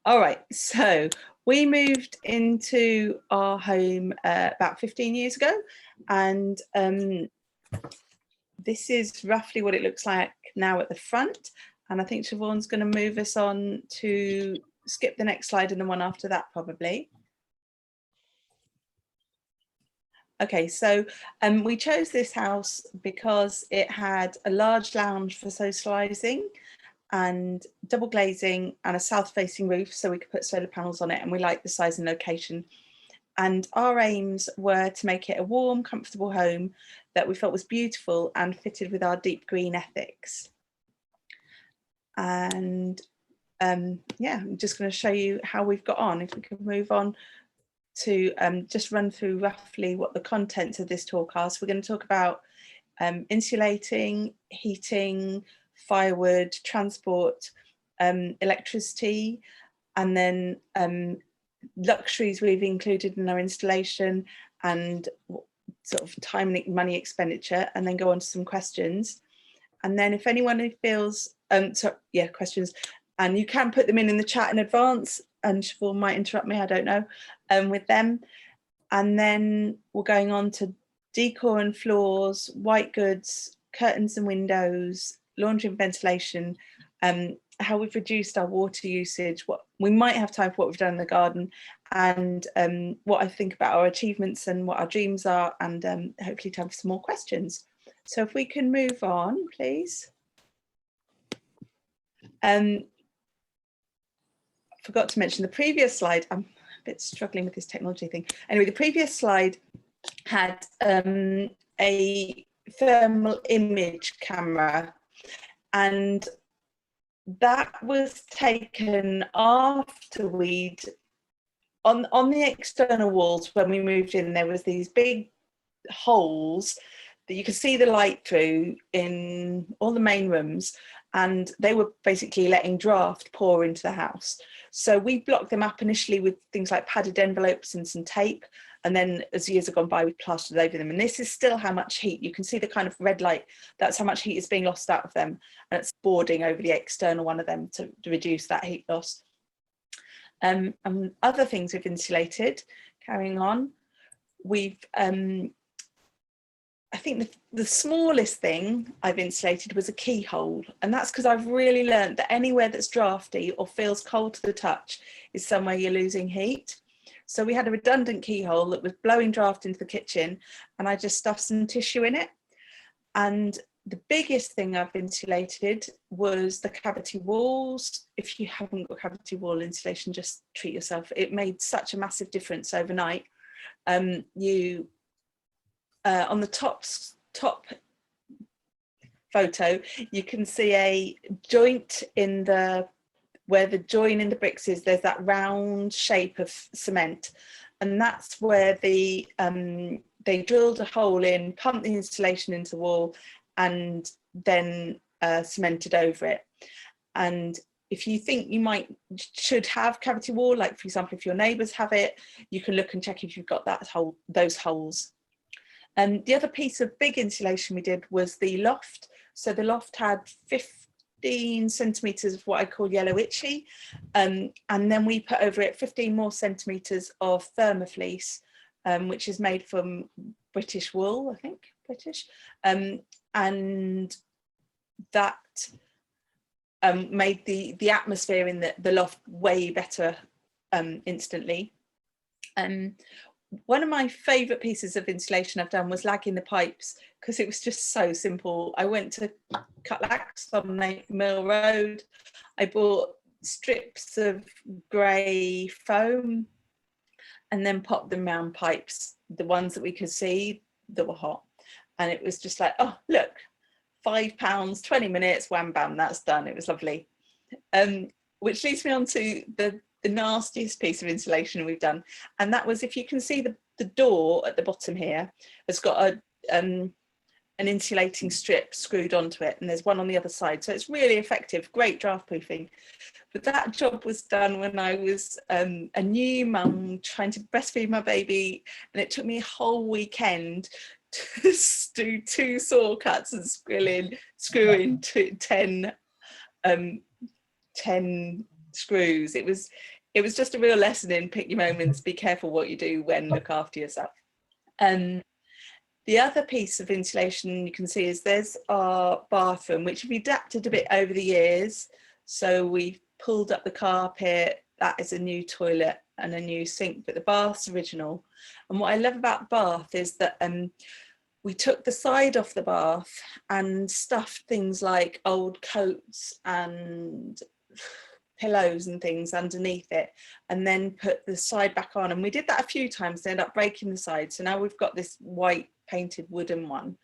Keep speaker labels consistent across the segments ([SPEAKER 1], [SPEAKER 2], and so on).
[SPEAKER 1] All right, so we moved into our home about 15 years ago, and this is roughly what it looks like now at the front. And I think Siobhan's going to move us on to skip the next slide and the one after that probably. Okay, so we chose this house because it had a large lounge for socialising and double glazing and a south facing roof, so we could put solar panels on it, and we liked the size and location. And our aims were to make it a warm, comfortable home that we felt was beautiful and fitted with our deep green ethics. And yeah, I'm just going to show you how we've got on. If we could move on to just run through roughly what the contents of this talk are. So we're going to talk about insulating, heating, firewood, transport, electricity, and then luxuries we've included in our installation, and sort of time and money expenditure, and then go on to some questions. And then if anyone who feels, questions, and you can put them in the chat in advance, and Siobhan might interrupt me, I don't know, with them. And then we're going on to decor and floors, white goods, curtains and windows, laundry and ventilation, how we've reduced our water usage, what we might have time for, what we've done in the garden, and what I think about our achievements and what our dreams are, and hopefully time for some more questions. So if we can move on, please. Forgot to mention the previous slide. I'm a bit struggling with this technology thing. Anyway, the previous slide had a thermal image camera, and that was taken after we'd, on the external walls when we moved in, there was these big holes that you could see the light through in all the main rooms, and they were basically letting draft pour into the house. So we blocked them up initially with things like padded envelopes and some tape, and then as years have gone by, we plastered over them. And this is still how much heat, you can see the kind of red light, that's how much heat is being lost out of them, and it's boarding over the external one of them to reduce that heat loss. And other things we've insulated, carrying on, we've I think the smallest thing I've insulated was a keyhole, and that's because I've really learned that anywhere that's drafty or feels cold to the touch is somewhere you're losing heat. So we had a redundant keyhole that was blowing draft into the kitchen, and I just stuffed some tissue in it. And the biggest thing I've insulated was the cavity walls. If you haven't got cavity wall insulation, just treat yourself. It made such a massive difference overnight. On the top photo, you can see a joint in where the join in the bricks is. There's that round shape of cement, and that's where they drilled a hole in, pumped the insulation into the wall, and then cemented over it. And if you think you should have cavity wall, like for example, if your neighbours have it, you can look and check if you've got those holes. And the other piece of big insulation we did was the loft. So the loft had 15 centimetres of what I call yellow itchy, and then we put over it 15 more centimetres of thermofleece, which is made from British wool, I think, British, and that made the atmosphere in the loft way better instantly. One of my favourite pieces of insulation I've done was lagging the pipes, because it was just so simple. I went to Cutlax on Mill Road. I bought strips of grey foam and then popped them round pipes, the ones that we could see that were hot. And it was just like, oh, look, £5, 20 minutes, wham, bam, that's done. It was lovely. Which leads me on to the nastiest piece of insulation we've done, and that was, if you can see the door at the bottom here has got an insulating strip screwed onto it, and there's one on the other side, so it's really effective, great draft proofing. But that job was done when I was a new mum trying to breastfeed my baby, and it took me a whole weekend to do 2 saw cuts and screw in 10 screws. it was just a real lesson in pick your moments, be careful what you do when, look after yourself. The other piece of insulation you can see is there's our bathroom, which we've adapted a bit over the years. So we've pulled up the carpet, that is a new toilet and a new sink, but the bath's original. And what I love about the bath is that we took the side off the bath and stuffed things like old coats and pillows and things underneath it, and then put the side back on. And we did that a few times, they ended up breaking the side. So now we've got this white painted wooden one.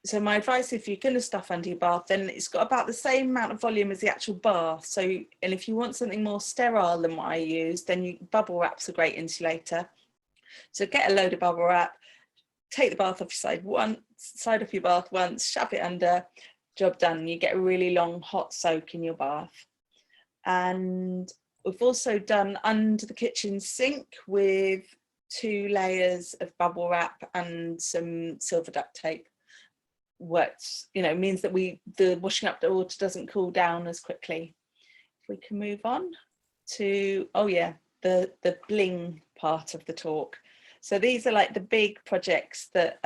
[SPEAKER 1] So my advice, if you're going to stuff under your bath, then it's got about the same amount of volume as the actual bath. So, and if you want something more sterile than what I use, then bubble wrap's a great insulator. So get a load of bubble wrap, take the bath off your side off your bath once, shove it under, job done. You get a really long hot soak in your bath. And we've also done under the kitchen sink with 2 layers of bubble wrap and some silver duct tape. Works, you know, means that the washing up the water doesn't cool down as quickly. If we can move on to, oh yeah, the bling part of the talk. So these are like the big projects that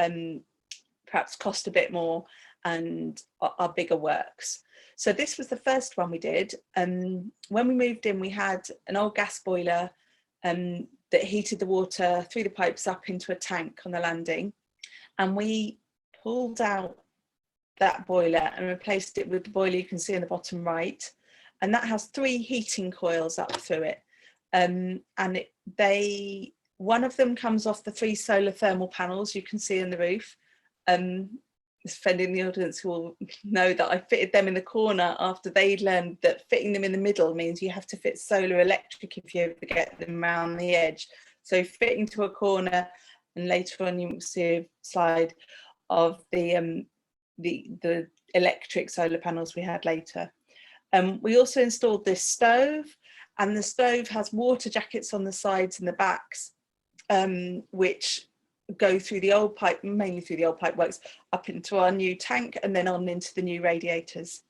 [SPEAKER 1] perhaps cost a bit more and are bigger works. So this was the first one we did. When we moved in, we had an old gas boiler that heated the water through the pipes up into a tank on the landing, and we pulled out that boiler and replaced it with the boiler you can see in the bottom right, and that has 3 heating coils up through it, and one of them comes off the 3 solar thermal panels you can see in the roof. Offending the audience who will know that I fitted them in the corner after they'd learned that fitting them in the middle means you have to fit solar electric if you ever get them around the edge. So fitting to a corner, and later on you will see a slide of the electric solar panels we had later. We also installed this stove, and the stove has water jackets on the sides and the backs, which go through the old pipe, mainly through the old pipe works, up into our new tank and then on into the new radiators.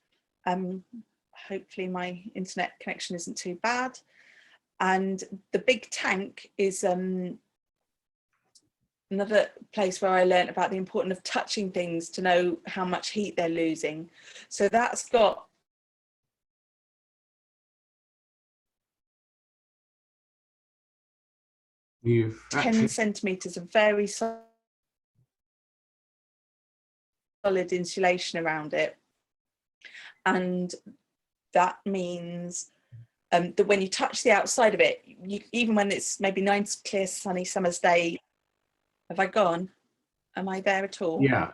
[SPEAKER 1] Hopefully my internet connection isn't too bad. And the big tank is another place where I learned about the importance of touching things to know how much heat they're losing. So that's got
[SPEAKER 2] You've
[SPEAKER 1] 10 centimetres of very solid insulation around it. And that means that when you touch the outside of it, even when it's maybe nice, clear, sunny summer's day, have I gone? Am I there at all?
[SPEAKER 2] Yeah,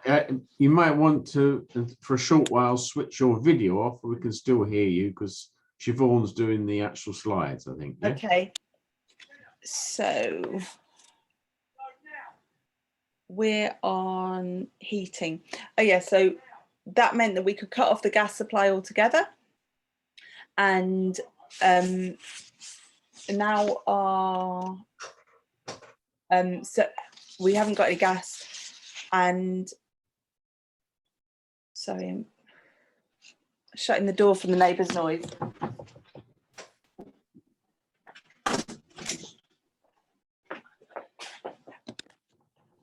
[SPEAKER 2] you might want to, for a short while, switch your video off. We can still hear you because Siobhan's doing the actual slides, I think. Yeah?
[SPEAKER 1] Okay. So we're on heating. Oh yeah, so that meant that we could cut off the gas supply altogether. And now our, so we haven't got any gas, and sorry, I'm shutting the door from the neighbour's noise.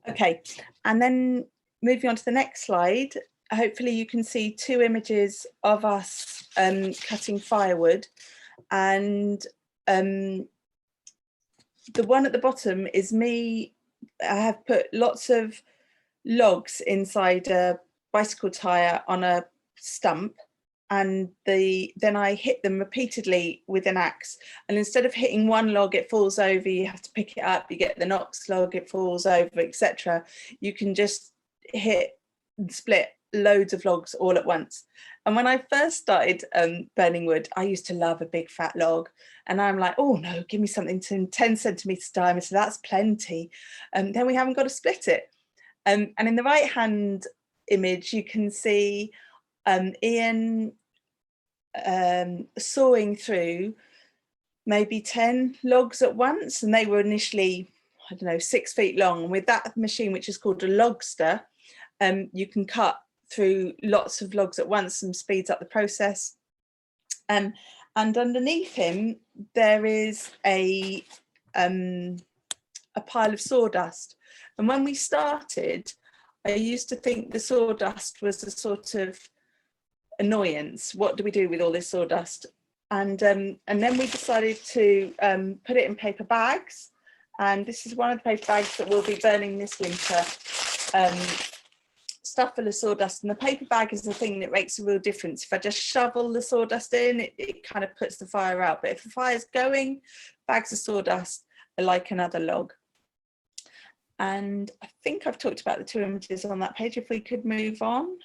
[SPEAKER 1] Okay, and then moving on to the next slide, hopefully you can see 2 images of us cutting firewood, and the one at the bottom is me. I have put lots of logs inside a bicycle tyre on a stump, and then I hit them repeatedly with an axe, and instead of hitting one log it falls over, you have to pick it up, you get the next log, it falls over, etc. You can just hit and split loads of logs all at once. And when I first started burning wood, I used to love a big fat log, and I'm like, oh no, give me something 10 centimeters diameter, that's plenty. Then we haven't got to split it. And in the right hand image you can see Ian sawing through maybe 10 logs at once, and they were initially, I don't know, 6 feet long. And with that machine, which is called a logster, you can cut through lots of logs at once and speeds up the process. And and underneath him there is a pile of sawdust. And when we started, I used to think the sawdust was a sort of annoyance. What do we do with all this sawdust? And then we decided to put it in paper bags. And this is one of the paper bags that we'll be burning this winter. Stuff full of sawdust, and the paper bag is the thing that makes a real difference. If I just shovel the sawdust in, it kind of puts the fire out. But if the fire's going, bags of sawdust are like another log. And I think I've talked about the two images on that page. If we could move on.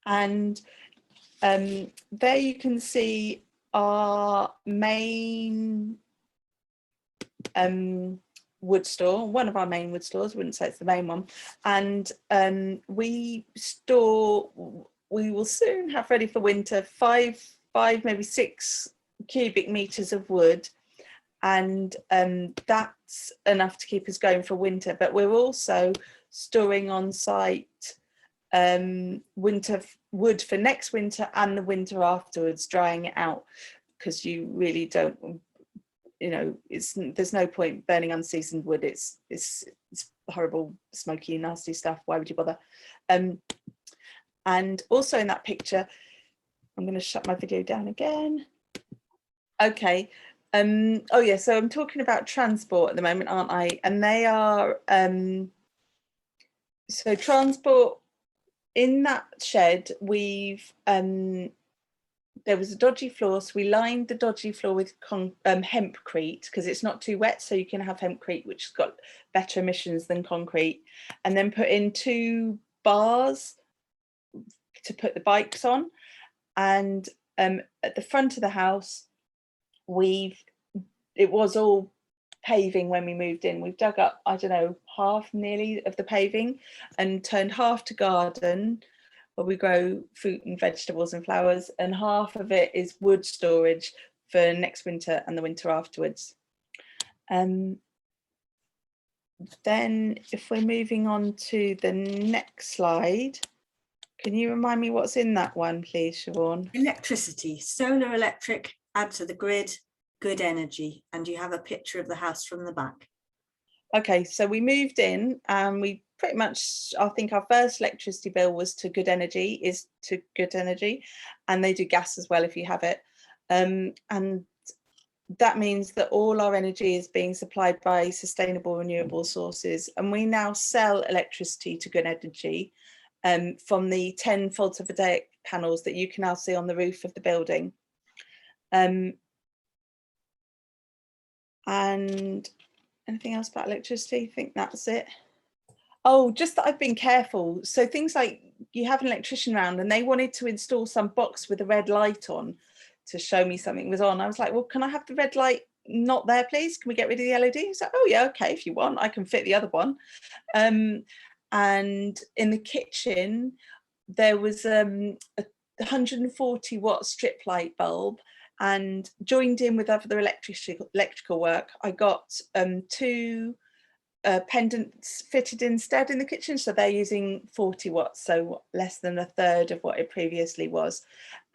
[SPEAKER 1] And there you can see our main wood store, one of our main wood stores. I wouldn't say it's the main one. And we will soon have ready for winter five, maybe 6 cubic meters of wood. And that's enough to keep us going for winter. But we're also storing on site winter wood for next winter and the winter afterwards, drying it out, because you really don't, there's no point burning unseasoned wood. It's horrible, smoky, nasty stuff. Why would you bother? And also in that picture, I'm going to shut my video down again. Okay. Oh yeah, so I'm talking about transport at the moment, aren't I? And they are so transport in that shed. We've there was a dodgy floor, so we lined the dodgy floor with hempcrete, because it's not too wet, so you can have hempcrete, which has got better emissions than concrete, and then put in 2 bars to put the bikes on. And at the front of the house, it was all paving when we moved in. We've dug up, I don't know, half nearly of the paving and turned half to garden, where we grow fruit and vegetables and flowers, and half of it is wood storage for next winter and the winter afterwards. Then if we're moving on to the next slide, can you remind me what's in that one, please, Siobhan?
[SPEAKER 3] Electricity, solar electric, add to the grid, good energy. And you have a picture of the house from the back.
[SPEAKER 1] Okay, so we moved in and we pretty much, I think our first electricity bill was to Good Energy, and they do gas as well if you have it. And that means that all our energy is being supplied by sustainable renewable sources. And we now sell electricity to Good Energy from the 10 photovoltaic panels that you can now see on the roof of the building. And anything else about electricity? I think that's it. Oh, just that I've been careful. So things like, you have an electrician round and they wanted to install some box with a red light on to show me something was on. I was like, well, can I have the red light not there, please? Can we get rid of the LED? He's like, oh yeah, okay, if you want, I can fit the other one. And in the kitchen, there was a 140 watt strip light bulb, and joined in with other electrical work, I got 2 pendants fitted instead in the kitchen, so they're using 40 watts, so less than a third of what it previously was.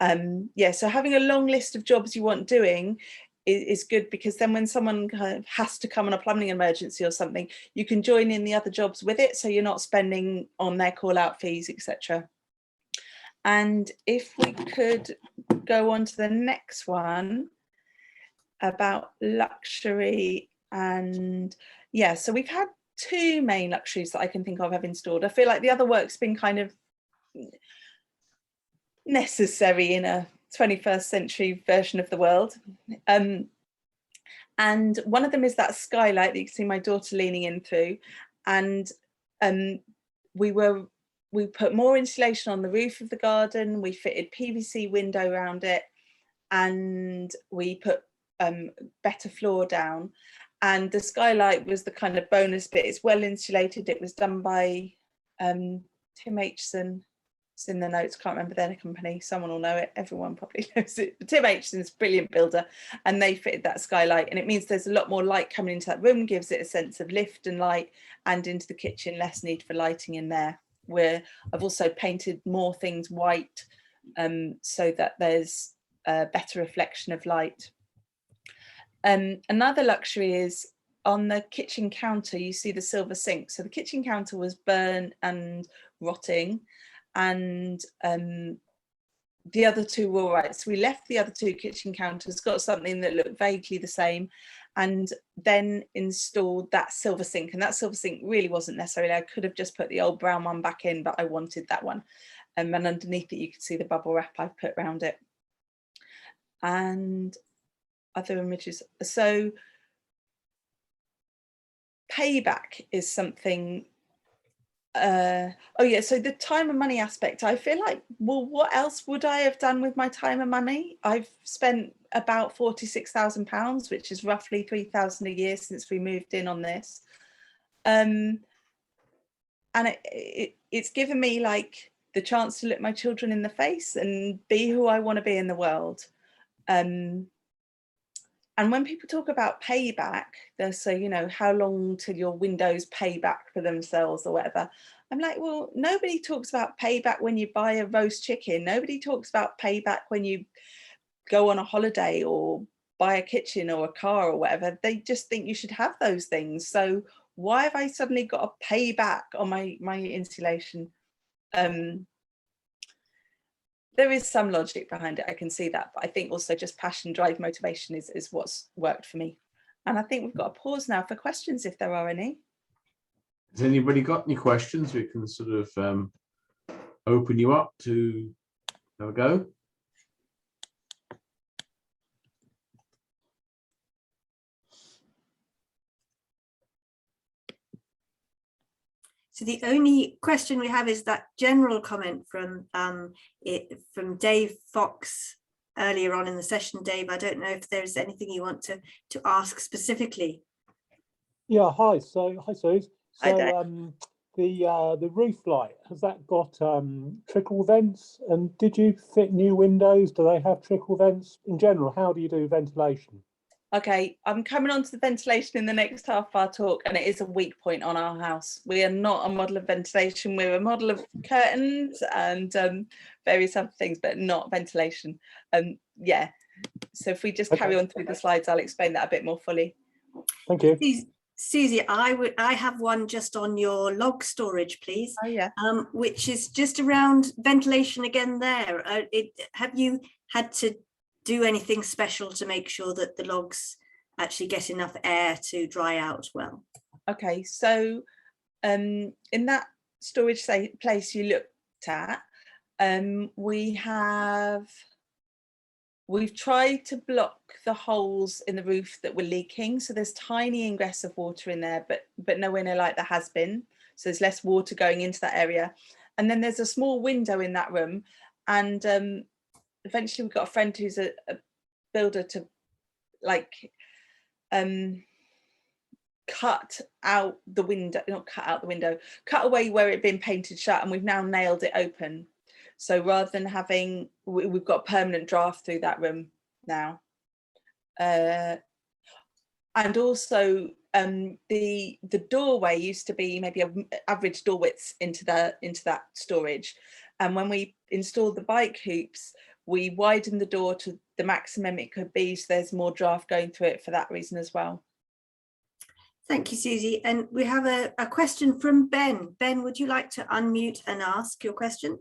[SPEAKER 1] Yeah, so having a long list of jobs you want doing is good, because then when someone kind of has to come on a plumbing emergency or something, you can join in the other jobs with it, so you're not spending on their call out fees, etc. And if we could go on to the next one about luxury. And yeah, so we've had 2 main luxuries that I can think of have installed. I feel like the other work's been kind of necessary in a 21st century version of the world. And one of them is that skylight that you can see my daughter leaning in through. And we put more insulation on the roof of the garden, we fitted PVC window around it, and we put better floor down. And the skylight was the kind of bonus bit. It's well insulated. It was done by Tim Aitchison. It's in the notes, can't remember their company. Someone will know it. Everyone probably knows it. But Tim Aitchison's a brilliant builder, and they fitted that skylight. And it means there's a lot more light coming into that room, gives it a sense of lift and light, and into the kitchen, less need for lighting in there. Where I've also painted more things white so that there's a better reflection of light. Another luxury is on the kitchen counter, you see the silver sink. So the kitchen counter was burnt and rotting, and the other two were all right. So we left the other two kitchen counters, got something that looked vaguely the same, and then installed that silver sink. And that silver sink really wasn't necessarily, I could have just put the old brown one back in, but I wanted that one. And underneath it, you could see the bubble wrap I've put around it. And other images. So payback is something, oh yeah, so the time and money aspect, I feel like, well, what else would I have done with my time and money? I've spent about £46,000, which is roughly 3,000 a year since we moved in on this. And it's given me like the chance to look my children in the face and be who I want to be in the world. And when people talk about payback, they'll say, you know, how long till your windows pay back for themselves or whatever. I'm like, well, nobody talks about payback when you buy a roast chicken. Nobody talks about payback when you go on a holiday or buy a kitchen or a car or whatever. They just think you should have those things. So why have I suddenly got a payback on my insulation? There is some logic behind it, I can see that, but I think also just passion, drive, motivation is what's worked for me. And I think we've got a pause now for questions if there are any.
[SPEAKER 2] Has anybody got any questions? We can sort of open you up to have a go.
[SPEAKER 3] So the only question we have is that general comment from Dave Fox earlier on in the session. Dave, I don't know if there's anything you want to ask specifically.
[SPEAKER 4] Yeah, hi. So hi, Suze.
[SPEAKER 3] Hi,
[SPEAKER 4] So the roof light, has that got trickle vents? And did you fit new windows? Do they have trickle vents? In general, how do you do ventilation?
[SPEAKER 1] Okay, I'm coming on to the ventilation in the next half of our talk, and it is a weak point on our house. We are not a model of ventilation. We're a model of curtains and various other things, but not ventilation. Yeah, so if we just carry on through the slides, I'll explain that a bit more fully.
[SPEAKER 4] Thank you.
[SPEAKER 3] Suzie, I have one just on your log storage, please.
[SPEAKER 1] Oh yeah.
[SPEAKER 3] Which is just around ventilation again there. Have you had to do anything special to make sure that the logs actually get enough air to dry out well? Okay, so in that storage place you looked at, we've tried to block the holes in the roof that were leaking. So there's tiny ingress of water in there, but nowhere near like there has been. So there's less water going into that area. And then there's a small window in that room. And eventually we've got a friend who's a builder to like cut out the window, not cut out the window, cut away where it'd been painted shut, and we've now nailed it open. So rather than having, we've got permanent draft through that room now. And also the doorway used to be maybe an average door width into that storage. And when we installed the bike hoops, we widened the door to the maximum it could be, so there's more draft going through it for that reason as well. Thank you, Suzie. And we have a question from Ben. Ben, would you like to unmute and ask your question?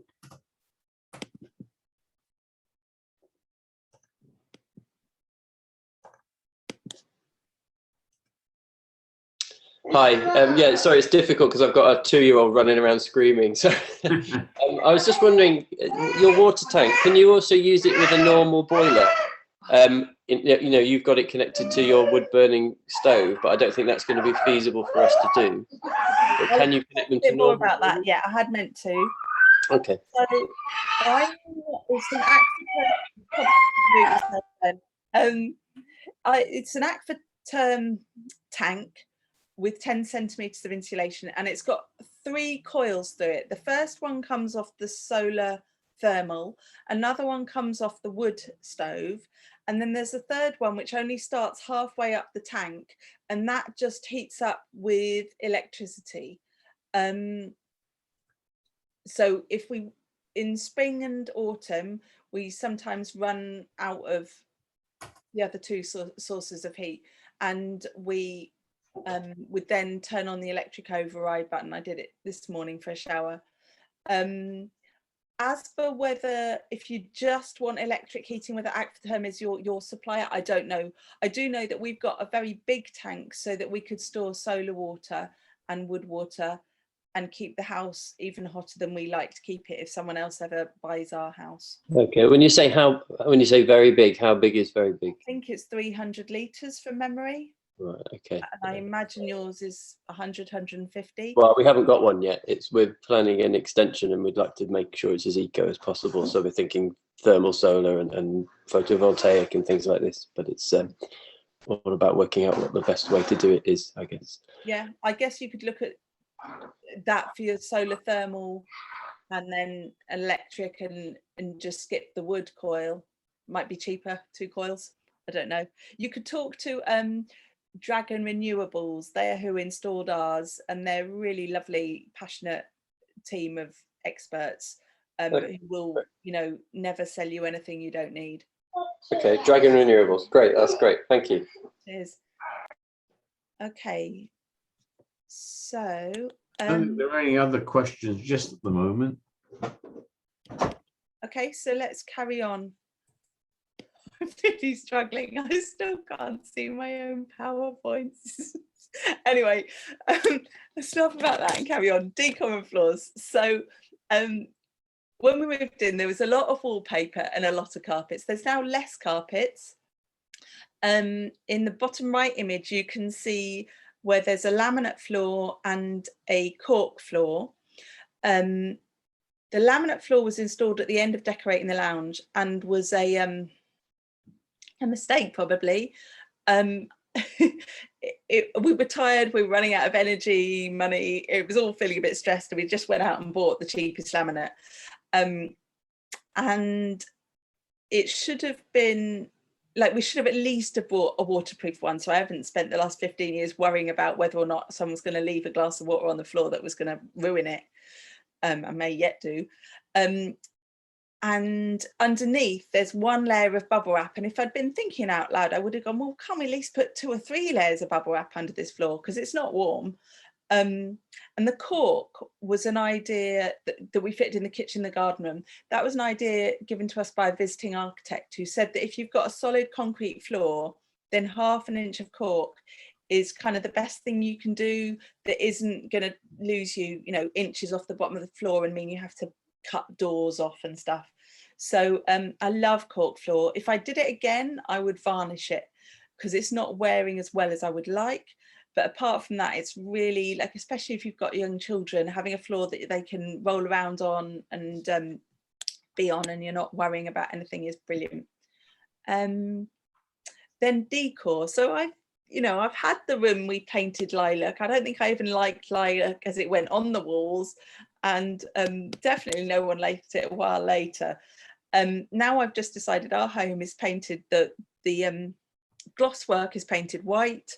[SPEAKER 5] Hi, yeah, sorry, it's difficult because I've got a 2-year-old running around screaming. So I was just wondering, your water tank, can you also use it with a normal boiler? You know, you've got it connected to your wood burning stove, but I don't think that's going to be feasible for us to do. But can you connect them to normal? A bit more about that, yeah, I had meant to. Okay. So it's an Aquaterm tank with 10 centimeters of insulation, and it's got 3 coils through it. The first one comes off the solar thermal, another one comes off the wood stove, and then there's a third one which only starts halfway up the tank, and that just heats up with electricity. So if
[SPEAKER 3] in spring and autumn, we sometimes run out of the other two sources of heat, and we would then turn on the electric override button. I did it this morning for a shower. As for whether, if you just want electric heating, whether Aquatherm is your supplier, I don't know. I do know that we've got a very big tank so that we could store solar water and wood water and keep the house even hotter than we like to keep it if someone else ever buys our house.
[SPEAKER 5] Okay, when you say very big, how big is very big?
[SPEAKER 3] I think it's 300 litres from memory.
[SPEAKER 5] Right, okay.
[SPEAKER 3] And I imagine yours is 100, 150.
[SPEAKER 5] Well, we haven't got one yet. We're planning an extension, and we'd like to make sure it's as eco as possible. So we're thinking thermal solar and photovoltaic and things like this. But it's all about working out what the best way to do it is, I guess.
[SPEAKER 3] Yeah, I guess you could look at that for your solar thermal, and then electric, and just skip the wood coil. Might be cheaper, 2 coils. I don't know. You could talk to Dragon Renewables. They're who installed ours, and they're a really lovely, passionate team of experts who will, never sell you anything you don't need.
[SPEAKER 5] Okay, Dragon Renewables. Great, that's great. Thank you.
[SPEAKER 3] Cheers. Okay, so
[SPEAKER 2] I don't think there are any other questions just at the moment.
[SPEAKER 3] okay, so let's carry on. I'm really struggling. I still can't see my own PowerPoints. Anyway, let's stop about that and carry on. Decor and floors. So when we moved in, there was a lot of wallpaper and a lot of carpets. There's now less carpets. In the bottom right image, you can see where there's a laminate floor and a cork floor. The laminate floor was installed at the end of decorating the lounge and was a mistake, probably. We were tired, we were running out of energy, money, it was all feeling a bit stressed, and we just went out and bought the cheapest laminate. And it should have been, like, we should have at least have bought a waterproof one, so I haven't spent the last 15 years worrying about whether or not someone's going to leave a glass of water on the floor that was going to ruin it. I may yet do. And underneath there's one layer of bubble wrap, and if I'd been thinking out loud, I would have gone, well, can't we at least put 2 or 3 layers of bubble wrap under this floor, because it's not warm. And the cork was an idea that we fitted in the kitchen, the garden room. That was an idea given to us by a visiting architect, who said that if you've got a solid concrete floor, then 1/2 inch of cork is kind of the best thing you can do, that isn't going to lose you, inches off the bottom of the floor and mean you have to cut doors off and stuff. So I love cork floor. If I did it again, I would varnish it, because it's not wearing as well as I would like. But apart from that, it's really, like, especially if you've got young children, having a floor that they can roll around on and be on, and you're not worrying about anything, is brilliant. Then decor. So I've had the room we painted lilac. I don't think I even liked lilac as it went on the walls, and definitely no one liked it a while later. Now I've just decided our home is painted, the gloss work is painted white,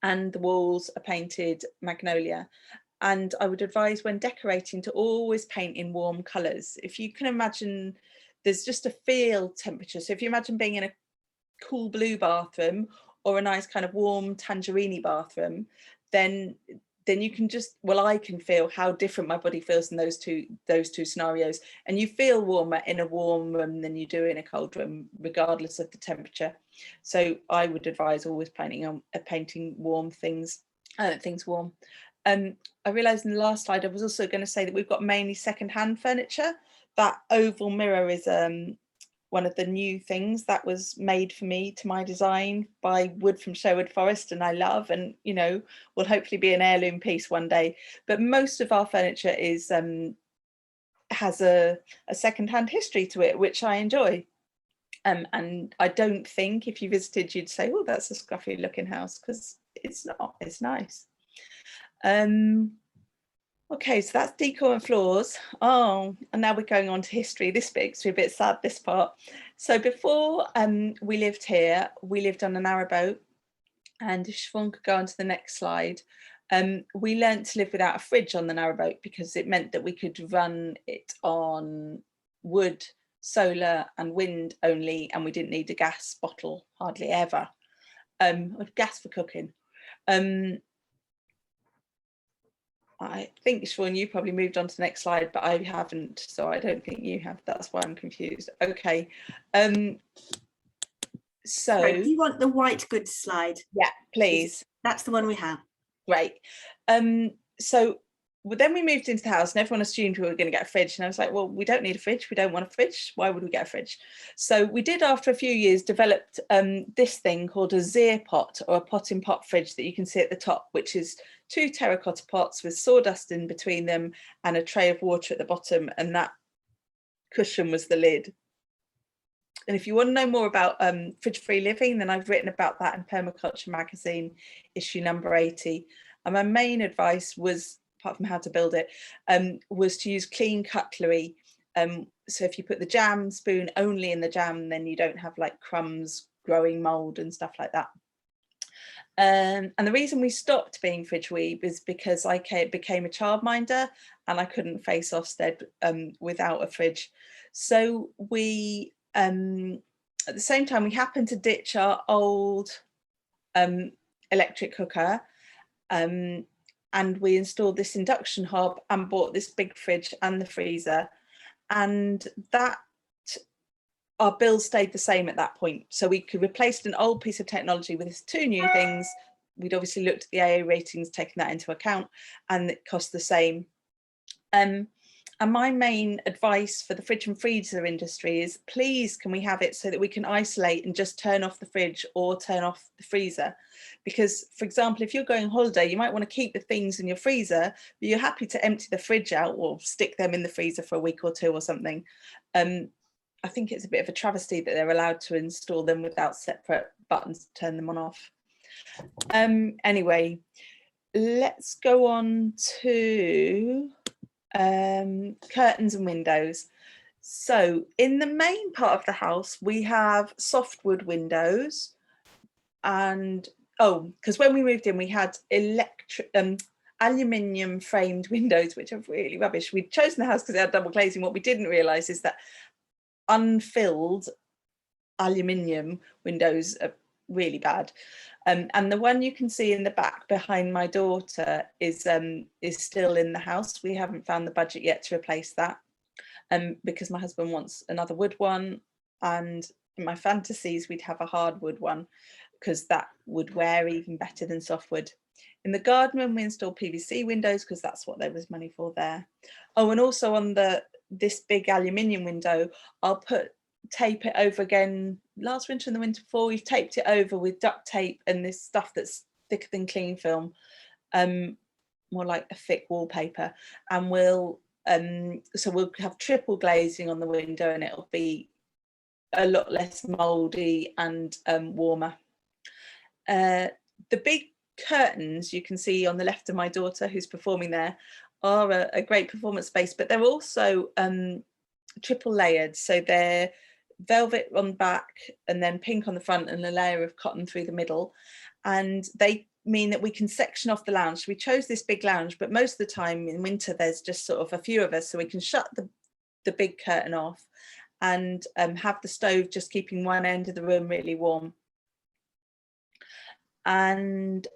[SPEAKER 3] and the walls are painted magnolia. And I would advise, when decorating, to always paint in warm colours. If you can imagine, there's just a feel temperature. So if you imagine being in a cool blue bathroom or a nice kind of warm tangerine bathroom, then you can just, well, I can feel how different my body feels in those two scenarios. And you feel warmer in a warm room than you do in a cold room, regardless of the temperature. So I would advise always painting warm things warm. I realised in the last slide I was also going to say that we've got mainly second-hand furniture. That oval mirror is one of the new things that was made for me to my design by wood from Sherwood Forest, and I love, and will hopefully be an heirloom piece one day. But most of our furniture is has a second-hand history to it, which I enjoy. And I don't think if you visited you'd say, oh, that's a scruffy looking house, because it's not, it's nice. Okay, so that's decor and floors. Oh, and now we're going on to history. This bit's a bit sad, this part. So before we lived here, we lived on a narrowboat, and if Siobhan could go on to the next slide, we learnt to live without a fridge on the narrowboat because it meant that we could run it on wood, solar and wind only, and we didn't need a gas bottle hardly ever. Gas for cooking. I think, Siobhan, you probably moved on to the next slide, but I haven't, so I don't think you have. That's why I'm confused. Okay. So
[SPEAKER 6] Sorry, do you want the white goods slide?
[SPEAKER 3] Yeah, please.
[SPEAKER 6] That's the one we have.
[SPEAKER 3] Great. So then we moved into the house and everyone assumed we were going to get a fridge. And I was like, well, we don't need a fridge. We don't want a fridge. Why would we get a fridge? So we did, after a few years, developed this thing called a Zier pot, or a pot in pot fridge that you can see at the top, which is 2 terracotta pots with sawdust in between them and a tray of water at the bottom. And that cushion was the lid. And if you want to know more about fridge-free living, then I've written about that in Permaculture Magazine, issue number 80. And my main advice was, apart from how to build it, was to use clean cutlery. So if you put the jam spoon only in the jam, then you don't have like crumbs, growing mold and stuff like that. And the reason we stopped being fridge weeb is because I became a childminder and I couldn't face Ofsted without a fridge. So we, at the same time, we happened to ditch our old electric cooker, and we installed this induction hob and bought this big fridge and the freezer, and that our bill stayed the same at that point. So we could replace an old piece of technology with 2 new things. We'd obviously looked at the AA ratings, taking that into account, and it cost the same. And my main advice for the fridge and freezer industry is, please, can we have it so that we can isolate and just turn off the fridge or turn off the freezer? Because, for example, if you're going on holiday, you might want to keep the things in your freezer, but you're happy to empty the fridge out or stick them in the freezer for a week or 2 or something. I think it's a bit of a travesty that they're allowed to install them without separate buttons to turn them on off. Anyway, let's go on to curtains and windows. So in the main part of the house, we have softwood windows, and because when we moved in, we had aluminium framed windows, which are really rubbish. We'd chosen the house because it had double glazing. What we didn't realise is that unfilled aluminium windows are really bad. And the one you can see in the back behind my daughter is still in the house. We haven't found the budget yet to replace that, because my husband wants another wood one, and in my fantasies we'd have a hardwood one because that would wear even better than softwood. In the garden room, we installed PVC windows because that's what there was money for there. Oh, and also on this big aluminium window, I'll tape it over again. Last winter and the winter before, we've taped it over with duct tape and this stuff that's thicker than cling film, more like a thick wallpaper. And we'll have triple glazing on the window, and it'll be a lot less mouldy and warmer. The big curtains you can see on the left of my daughter, who's performing there, are a great performance space, but they're also triple layered. So they're velvet on the back and then pink on the front and a layer of cotton through the middle. And they mean that we can section off the lounge. We chose this big lounge, but most of the time in winter, there's just sort of a few of us. So we can shut the big curtain off and have the stove just keeping one end of the room really warm. And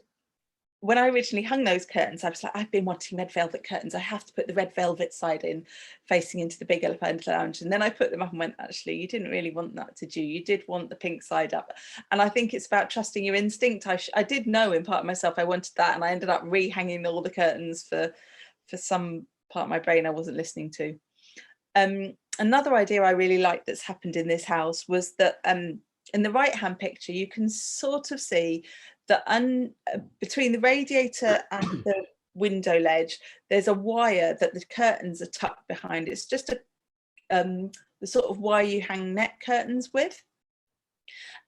[SPEAKER 3] when I originally hung those curtains, I was like, I've been wanting red velvet curtains. I have to put the red velvet side in, facing into the big elephant lounge. And then I put them up and went, actually, you didn't really want that, did you? You did want the pink side up. And I think it's about trusting your instinct. I did know in part of myself I wanted that, and I ended up re-hanging all the curtains for some part of my brain I wasn't listening to. Another idea I really liked that's happened in this house was that in the right-hand picture, you can sort of see that between the radiator and the window ledge, there's a wire that the curtains are tucked behind. It's just the sort of wire you hang net curtains with.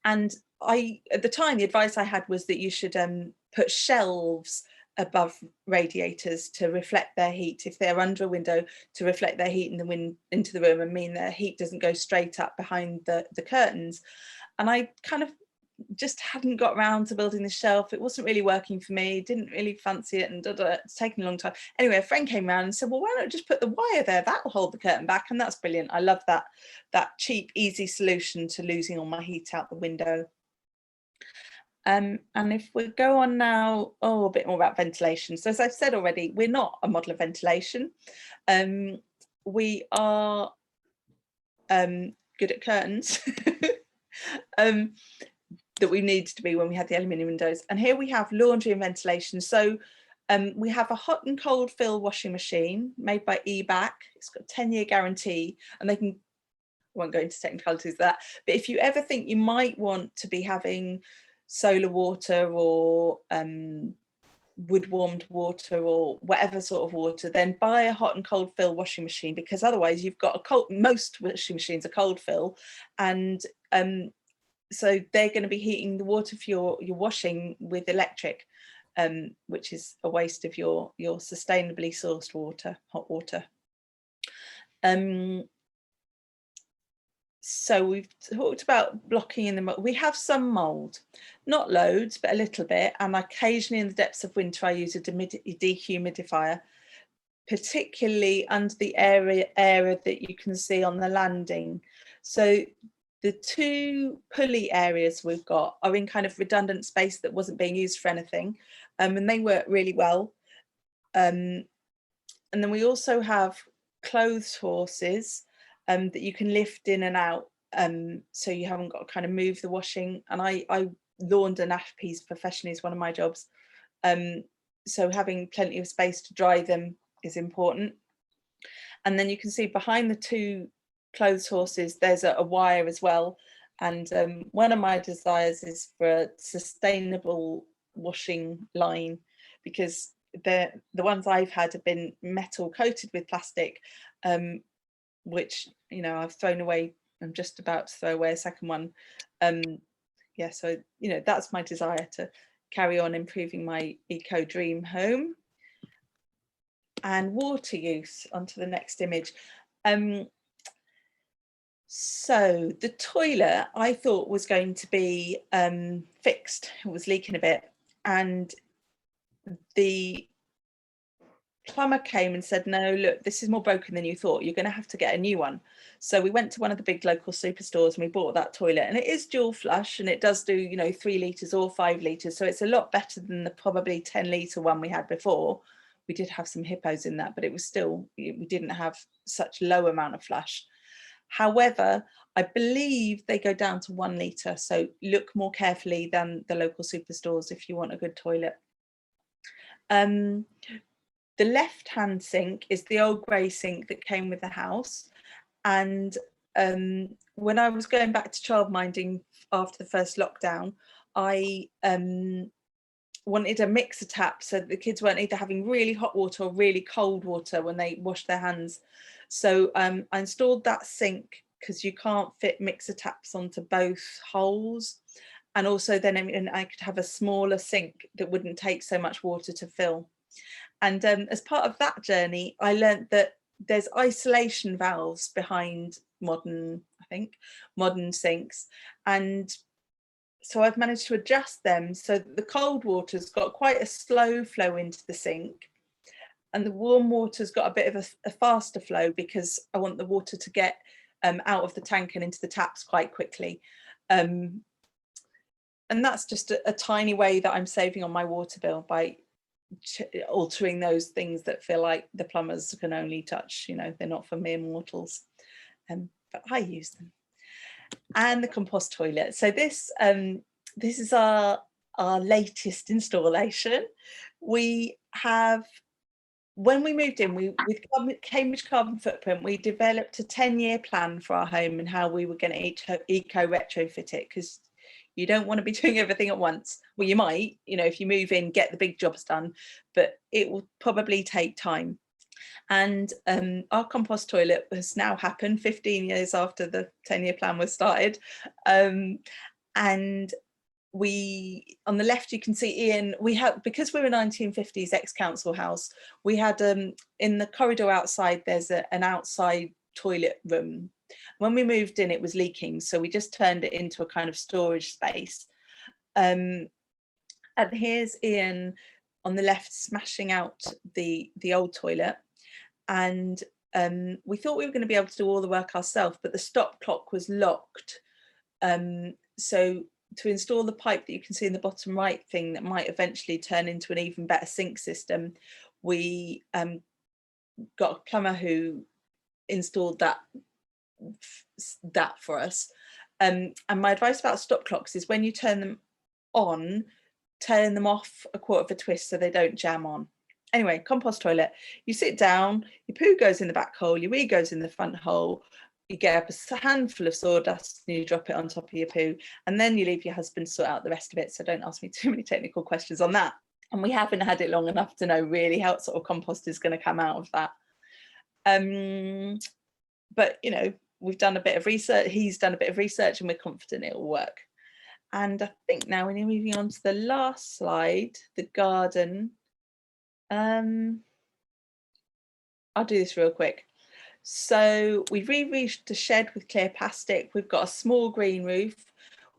[SPEAKER 3] And at the time, the advice I had was that you should put shelves above radiators to reflect their heat, if they're under a window, to reflect their heat in the wind into the room and mean their heat doesn't go straight up behind the curtains. And I kind of just hadn't got around to building the shelf. It wasn't really working for me, didn't really fancy it, and it's taken a long time. Anyway, a friend came around and said, well, why not just put the wire there? That'll hold the curtain back. And that's brilliant. I love that cheap, easy solution to losing all my heat out the window. And if we go on now, a bit more about ventilation. So as I've said already, we're not a model of ventilation. We are good at curtains. That we needed to be when we had the aluminium windows. And here we have laundry and ventilation. So we have a hot and cold fill washing machine made by eBac. It's got a 10-year guarantee, and they can, I won't go into technicalities of that, but if you ever think you might want to be having solar water or wood warmed water or whatever sort of water, then buy a hot and cold fill washing machine, because otherwise you've got a cold, most washing machines are cold fill, and so they're going to be heating the water for your washing with electric, which is a waste of your sustainably sourced water, hot water. So we've talked about blocking in the mold. We have some mold, not loads, but a little bit. And occasionally in the depths of winter, I use a dehumidifier, particularly under the area that you can see on the landing. So the two pulley areas we've got are in kind of redundant space that wasn't being used for anything, and they work really well. And then we also have clothes horses that you can lift in and out, so you haven't got to kind of move the washing. And I launder nappies professionally is one of my jobs, so having plenty of space to dry them is important. And then you can see behind the two clothes horses there's a wire as well, and one of my desires is for a sustainable washing line, because the ones I've had have been metal coated with plastic, which, you know, I've thrown away. I'm just about to throw away a second one. Yeah, so, you know, that's my desire, to carry on improving my eco dream home. And water use, onto the next image. So the toilet I thought was going to be fixed. It was leaking a bit, and the plumber came and said, no, look, this is more broken than you thought, you're going to have to get a new one. So we went to one of the big local superstores and we bought that toilet, and it is dual flush, and it does do, you know, 3 litres or 5 litres, so it's a lot better than the probably 10-litre one we had before. We did have some hippos in that, but it was still, we didn't have such low amount of flush. However, I believe they go down to 1 litre, so look more carefully than the local superstores if you want a good toilet. The left-hand sink is the old grey sink that came with the house. And when I was going back to childminding after the first lockdown, I wanted a mixer tap so that the kids weren't either having really hot water or really cold water when they washed their hands. So I installed that sink, because you can't fit mixer taps onto both holes. And also then I could have a smaller sink that wouldn't take so much water to fill. And as part of that journey, I learned that there's isolation valves behind modern sinks. And so I've managed to adjust them so that the cold water's got quite a slow flow into the sink, and the warm water's got a bit of a faster flow, because I want the water to get out of the tank and into the taps quite quickly. And that's just a tiny way that I'm saving on my water bill by altering those things that feel like the plumbers can only touch, you know, they're not for mere mortals, but I use them. And the compost toilet. So this is our latest installation. We have, when we moved in, with Cambridge Carbon Footprint, we developed a 10-year plan for our home and how we were going to eco retrofit it, because you don't want to be doing everything at once. Well, you might, you know, if you move in, get the big jobs done, but it will probably take time. And our compost toilet has now happened 15 years after the 10-year plan was started. And we, on the left, you can see Ian, we have, because we're a 1950s ex-council house, we had in the corridor outside, there's an outside toilet room. When we moved in, it was leaking, so we just turned it into a kind of storage space.
[SPEAKER 1] And here's Ian on the left smashing out the old toilet, and we thought we were going to be able to do all the work ourselves, but the stop clock was locked. So to install the pipe that you can see in the bottom right thing that might eventually turn into an even better sink system, we got a plumber who installed that for us. And my advice about stop clocks is when you turn them on, turn them off a quarter of a twist so they don't jam on. Anyway, compost toilet, you sit down, your poo goes in the back hole, your wee goes in the front hole, you get up a handful of sawdust and you drop it on top of your poo, and then you leave your husband to sort out the rest of it. So don't ask me too many technical questions on that. And we haven't had it long enough to know really how sort of compost is going to come out of that. But you know, we've done a bit of research, he's done a bit of research, and we're confident it will work. And I think now we're moving on to the last slide, the garden. I'll do this real quick. So we've re-roofed the shed with clear plastic. We've got a small green roof.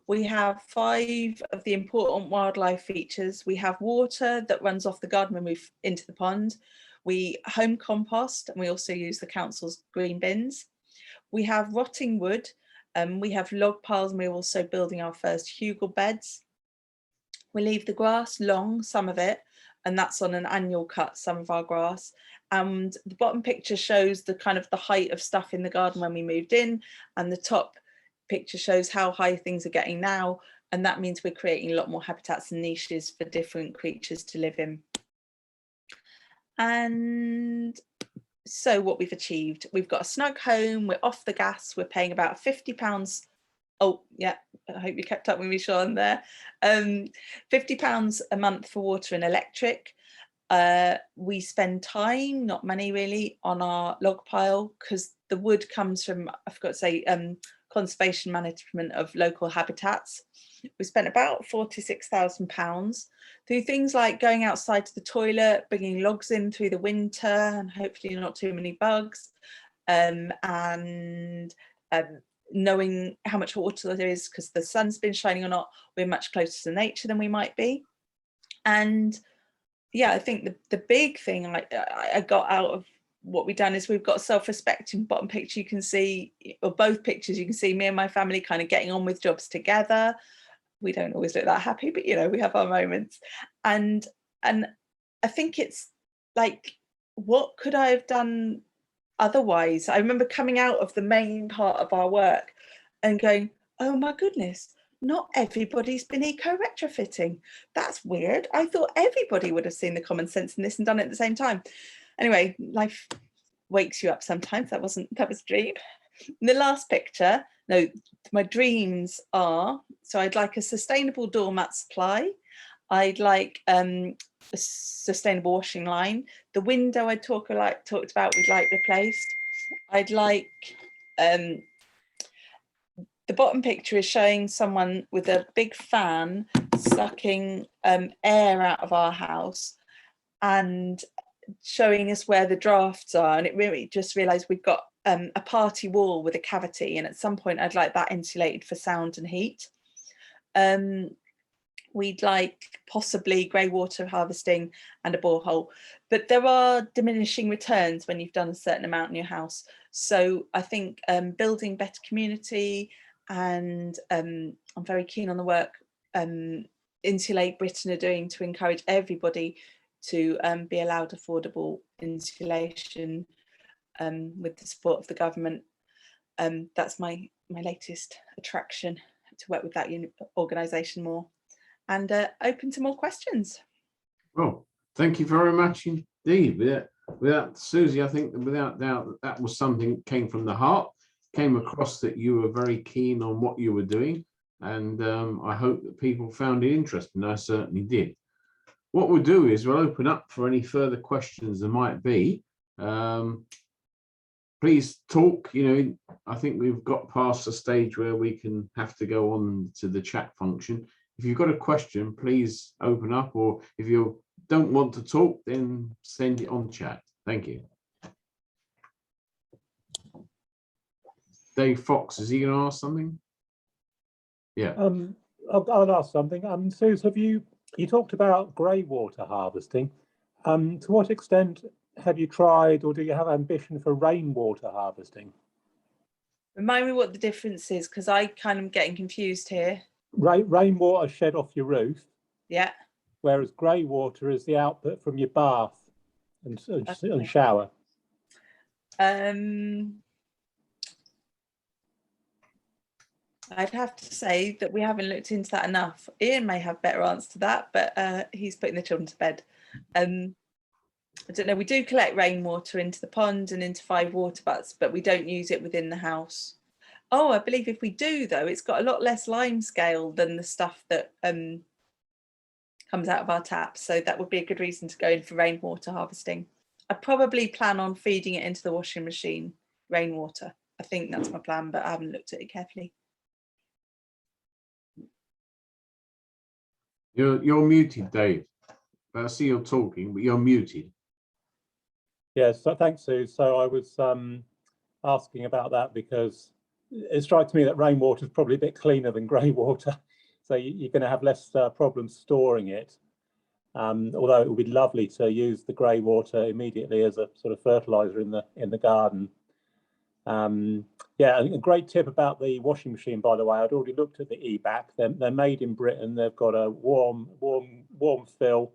[SPEAKER 1] We have 5 of the important wildlife features. We have water that runs off the garden roof into the pond. We home compost, and we also use the council's green bins. We have rotting wood. We have log piles, and we're also building our first hugel beds. We leave the grass long, some of it, and that's on an annual cut, some of our grass. And the bottom picture shows the kind of the height of stuff in the garden when we moved in, and the top picture shows how high things are getting now, and that means we're creating a lot more habitats and niches for different creatures to live in. And so what we've achieved, we've got a snug home, we're off the gas, we're paying about £50. Oh yeah, I hope you kept up with me, Sean, there. £50 a month for water and electric. We spend time, not money really, on our log pile, because the wood comes from, I forgot to say, conservation management of local habitats. We spent about £46,000 through things like going outside to the toilet, bringing logs in through the winter, and hopefully not too many bugs, and knowing how much water there is, because the sun's been shining or not, we're much closer to nature than we might be. And yeah, I think the big thing I got out of what we've done is we've got self-respect. In bottom picture you can see, or both pictures you can see me and my family kind of getting on with jobs together. We don't always look that happy, but you know, we have our moments. And I think it's like, what could I have done otherwise? I remember coming out of the main part of our work and going, oh my goodness, not everybody's been eco-retrofitting. That's weird. I thought everybody would have seen the common sense in this and done it at the same time. Anyway, life wakes you up sometimes. That was a dream. And the last picture, no, my dreams are, so I'd like a sustainable doormat supply. I'd like a sustainable washing line. The window I talked about, we'd like replaced. I'd like, the bottom picture is showing someone with a big fan sucking air out of our house and showing us where the drafts are. And it really just realised we've got a party wall with a cavity, and at some point I'd like that insulated for sound and heat. We'd like possibly grey water harvesting and a borehole, but there are diminishing returns when you've done a certain amount in your house. So I think building better community, and I'm very keen on the work Insulate Britain are doing to encourage everybody to be allowed affordable insulation with the support of the government. That's my latest attraction, to work with that organisation more, and open to more questions.
[SPEAKER 2] Well, thank you very much indeed. Without Susie, I think that without doubt that was something that came from the heart, came across that you were very keen on what you were doing, and I hope that people found it interesting. I certainly did. What we'll do is we'll open up for any further questions there might be. Please talk. You know, I think we've got past the stage where we can have to go on to the chat function. If you've got a question, please open up, or if you don't want to talk, then send it on chat. Thank you. Dave Fox, is he going to ask something? Yeah.
[SPEAKER 4] I'll ask something. Suze, you talked about grey water harvesting. To what extent have you tried, or do you have ambition for rainwater harvesting?
[SPEAKER 1] Remind me what the difference is, because I kind of getting confused here.
[SPEAKER 4] Rainwater shed off your roof,
[SPEAKER 1] Yeah.
[SPEAKER 4] whereas grey water is the output from your bath and shower.
[SPEAKER 1] I'd have to say that we haven't looked into that enough. Ian may have better answer to that, but he's putting the children to bed. I don't know. We do collect rainwater into the pond and into 5 water butts, but we don't use it within the house. Oh, I believe if we do, though, it's got a lot less lime scale than the stuff that comes out of our taps. So that would be a good reason to go in for rainwater harvesting. I probably plan on feeding it into the washing machine, rainwater. I think that's my plan, but I haven't looked at it carefully.
[SPEAKER 2] You're muted, Dave. I see you're talking, but you're muted.
[SPEAKER 4] Yes, so thanks, Sue. So I was asking about that because it strikes me that rainwater is probably a bit cleaner than grey water. So you're going to have less problems storing it. Although it would be lovely to use the grey water immediately as a sort of fertilizer in the garden. Yeah, a great tip about the washing machine, by the way. I'd already looked at the eBac. They're made in Britain. They've got a warm fill,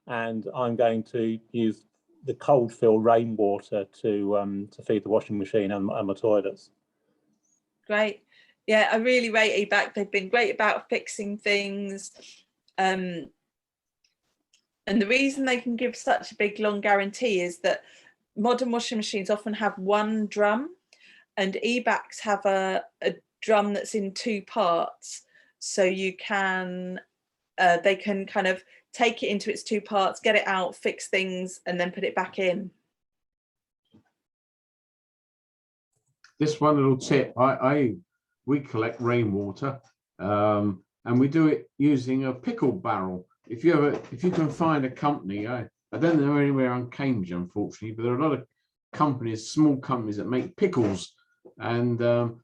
[SPEAKER 4] and I'm going to use the cold fill rainwater to feed the washing machine and my toilets.
[SPEAKER 1] Great. Yeah, I really rate eBac. They've been great about fixing things. And the reason they can give such a big long guarantee is that modern washing machines often have one drum, and eBacs have a drum that's in 2 parts. So you can, they can kind of take it into its 2 parts, get it out, fix things, and then put it back in.
[SPEAKER 2] This one little tip, we collect rainwater, and we do it using a pickle barrel. If you can find a company, I don't know anywhere on Cambridge, unfortunately, but there are a lot of companies, small companies that make pickles, and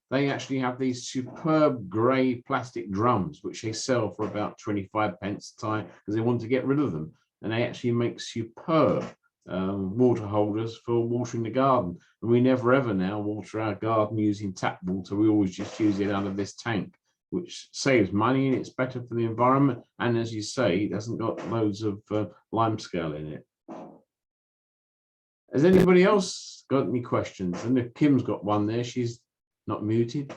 [SPEAKER 2] they actually have these superb grey plastic drums which they sell for about 25 pence a time because they want to get rid of them, and they actually make superb water holders for watering the garden. And we never ever now water our garden using tap water. We always just use it out of this tank, which saves money and it's better for the environment, and as you say, it hasn't got loads of lime scale in it. Has anybody else got any questions? And if Kim's got one there, she's not muted.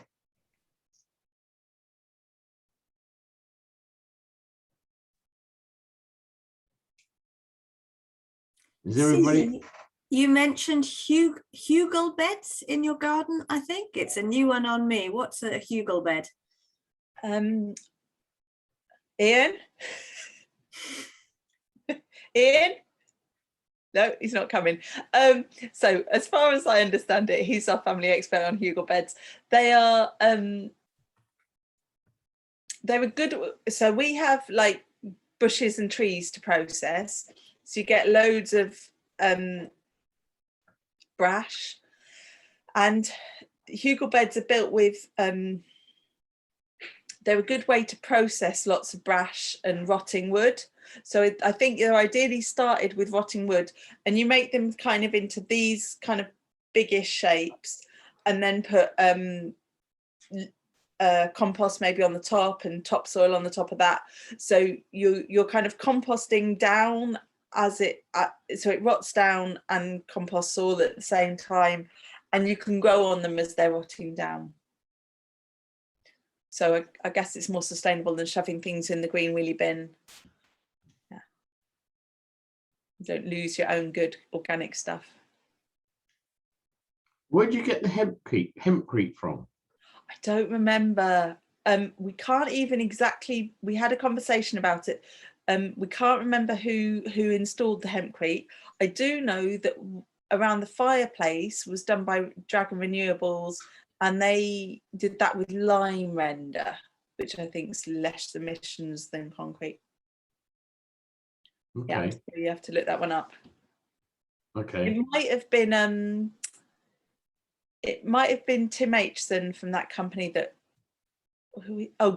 [SPEAKER 2] Is everybody?
[SPEAKER 6] Suzie, you mentioned hugel beds in your garden. I think it's a new one on me. What's a hugel bed?
[SPEAKER 1] Ian? Ian? No, he's not coming. So as far as I understand it, he's our family expert on hugel beds. They're a good, so we have like bushes and trees to process. So you get loads of brash, and hugel beds are built with, they're a good way to process lots of brash and rotting wood. So I think they're ideally started with rotting wood, and you make them kind of into these kind of biggish shapes, and then put compost maybe on the top and topsoil on the top of that. So you're kind of composting down as so it rots down and composts all at the same time, and you can grow on them as they're rotting down. So I guess it's more sustainable than shoving things in the green wheelie bin. Yeah. You don't lose your own good organic stuff.
[SPEAKER 2] Where do you get the hempcrete from?
[SPEAKER 1] I don't remember. We can't even exactly, we had a conversation about it. We can't remember who installed the hempcrete. I do know that around the fireplace was done by Dragon Renewables, and they did that with lime render, which I think is less emissions than concrete.
[SPEAKER 2] Okay.
[SPEAKER 1] Yeah, so you have to look that one up.
[SPEAKER 2] Okay.
[SPEAKER 1] It might have been Tim Aitchison from that company that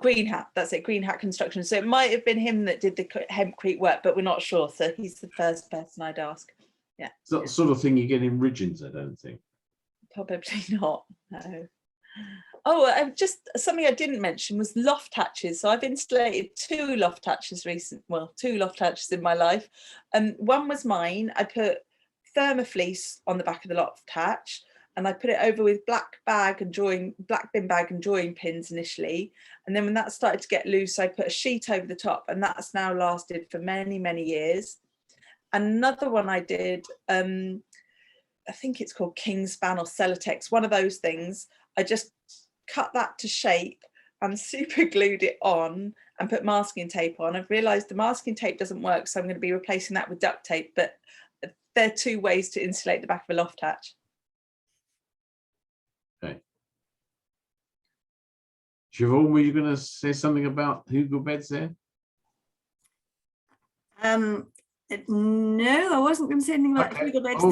[SPEAKER 3] Green Hat, that's it, Green Hat Construction. So it might have been him that did the hempcrete work, but we're not sure. So he's the first person I'd ask. Yeah.
[SPEAKER 2] It's not the sort of thing you get in Ridgeons, I don't think.
[SPEAKER 3] Probably not, no. Oh, just something I didn't mention was loft hatches. So I've installed two loft hatches in my life. One was mine. I put thermofleece on the back of the loft hatch, and I put it over with black bin bag and drawing pins initially. And then when that started to get loose, I put a sheet over the top, and that's now lasted for many, many years. Another one I did, I think it's called Kingspan or Celotex, one of those things. I just cut that to shape and super glued it on and put masking tape on. I've realized the masking tape doesn't work, so I'm going to be replacing that with duct tape, but there are two ways to insulate the back of a loft hatch.
[SPEAKER 2] Okay. Siobhan, were you going to say something about Hugel beds there?
[SPEAKER 6] No, I wasn't going to say anything about
[SPEAKER 2] Okay.
[SPEAKER 6] Hugel beds.
[SPEAKER 2] Oh,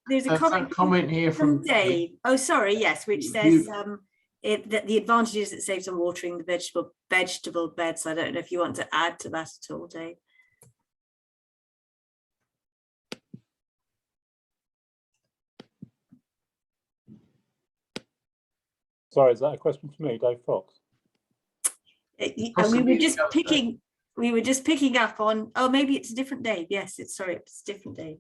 [SPEAKER 6] There's a
[SPEAKER 2] comment here from
[SPEAKER 6] Dave. Oh, sorry, yes, which says that the advantages it saves on watering the vegetable beds. I don't know if you want to add to that at all, Dave.
[SPEAKER 4] Sorry, is that a question for me, Dave Fox?
[SPEAKER 6] We were just picking up on. Oh, maybe it's a different Dave. Yes, it's a different Dave.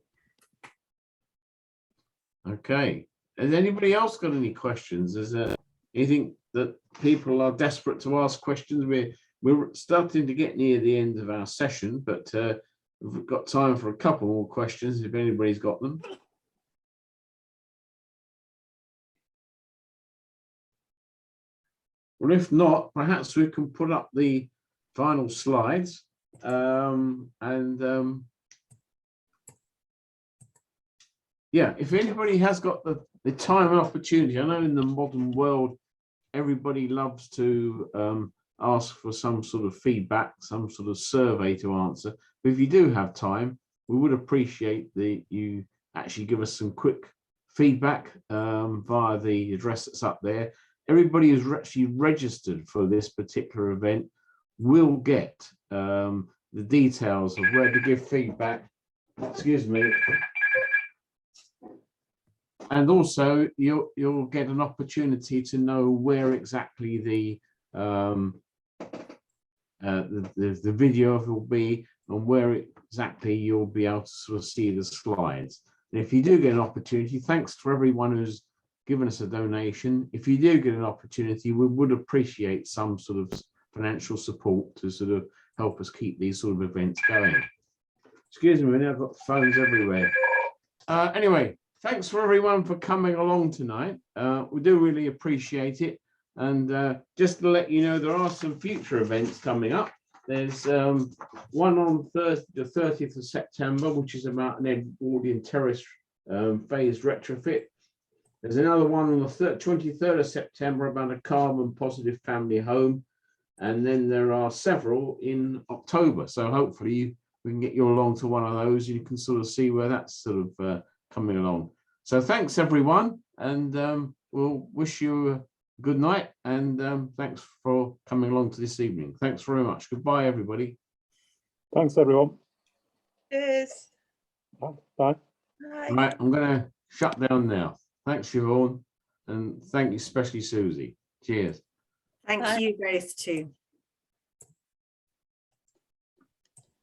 [SPEAKER 2] Okay. Has anybody else got any questions? Is there anything that people are desperate to ask questions? We're starting to get near the end of our session, but we've got time for a couple more questions if anybody's got them. Well, if not, perhaps we can put up the final slides yeah, if anybody has got the time and opportunity, I know in the modern world everybody loves to ask for some sort of feedback, some sort of survey to answer, but if you do have time, we would appreciate that you actually give us some quick feedback via the address that's up there. Everybody who's actually registered for this particular event will get the details of where to give feedback, excuse me, and also you'll get an opportunity to know where exactly the video will be and where exactly you'll be able to sort of see the slides. And if you do get an opportunity, thanks for everyone who's given us a donation. If you do get an opportunity, we would appreciate some sort of financial support to sort of help us keep these sort of events going. Excuse me, I've got phones everywhere. Anyway, thanks for everyone for coming along tonight. We do really appreciate it. And just to let you know, there are some future events coming up. There's one on Thursday, the 30th of September, which is about an Edwardian terrace phased retrofit. There's another one on the 23rd of September about a calm and positive family home. And then there are several in October. So hopefully we can get you along to one of those. You can sort of see where that's sort of coming along. So thanks, everyone. And we'll wish you a good night. And thanks for coming along to this evening. Thanks very much. Goodbye, everybody.
[SPEAKER 4] Thanks, everyone.
[SPEAKER 3] Cheers.
[SPEAKER 4] Bye.
[SPEAKER 3] Bye.
[SPEAKER 2] Right, I'm going to shut down now. Thanks, Siobhan, and thank you, especially Susie. Cheers.
[SPEAKER 6] Thank you both too.